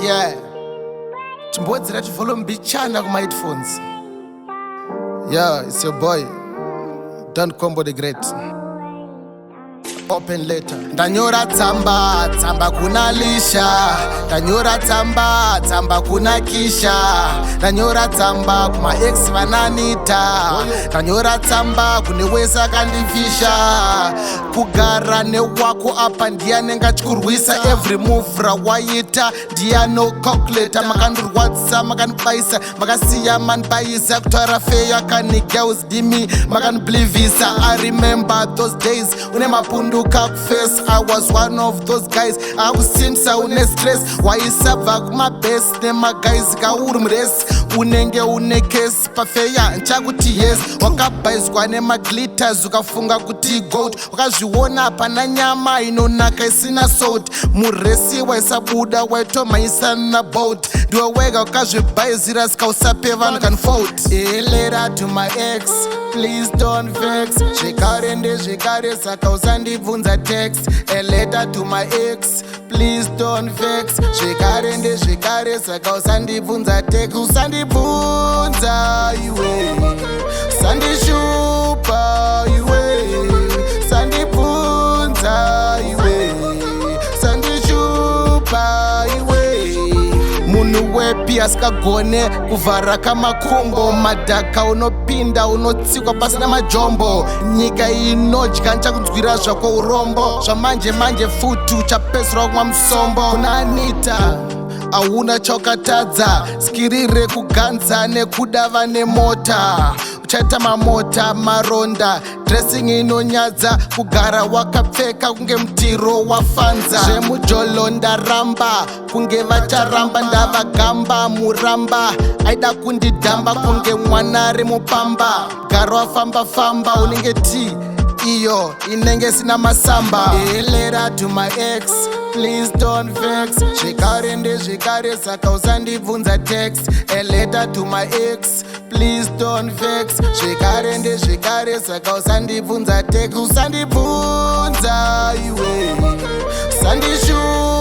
Yeah. Chimbodzi volume bichana kuma headphones. Yeah, it's your boy. Don't Kombo the Great. Open letter. Ndanyora tsamba, tsamba kuna lisha. Ndanyora tsamba, tsamba kuna kisha. Ndanyora tsamba kuma ex vananita. Ndanyora tsamba kunewesa kandifisha. Kugara newako apa ndiane ngachikurwisa. Every move rawaita ndiano calculator. Makandurwadza, makanbaisa, makasiya manbaisa. Kutwara feya kani girls dimi, makanblivisa. I remember those days une mapundu face. I was one of those guys. I was simsa une stress. Waisava kuma best nema guys kauri mres. Unenge une case pafeya nchakuti yes. Wakabaizwa nema glitters ukafunga kuti gold. Wakazviona pana nyama inonaka isina salt. Muresi waisabuda waitoma isana boat. Ndiwe wega wakazvibaizira sikausapeva vanhu can fault. A letter to my ex, please don't vex. Zvekare ndezvekare saka usandibvunza text. A letter to my ex, please don't vex. Zvekare ndezvekare saka usandibvunza text. Usandibvunza iwe, usandishupa iwe, usandibvunza iwe, usandishupa iwe. Munhu wepi asikagone kuvhara kamakumbo. Madhaka unopinda unotsikwa pasina majombo. Nyika inodya nchakunzwira zvako urombo. Zvamanje manje futi uchapedzwa kumwa musombo. Kuna Anita auna chaukatadza. Skirire kuganza nekuda vane mota. Uchaita mamota maronda. Dressing inonyadza. Kugara wakapfeka kunge mutiro wafanza. Zvemujolo ndaramba kunge vacharamba. Ndavagamba muramba aida kundidhamba kunge mwana ari mupamba. Gara wafamba famba unenge ti iyo inenge sina masamba. A letter to my ex, please don't vex. Zvekare ndezvekare saka usandibvunza text. A letter to my ex, please don't vex. Zvekare ndezvekare saka usandibvunza text. Usandibvunza iwe, usandishupa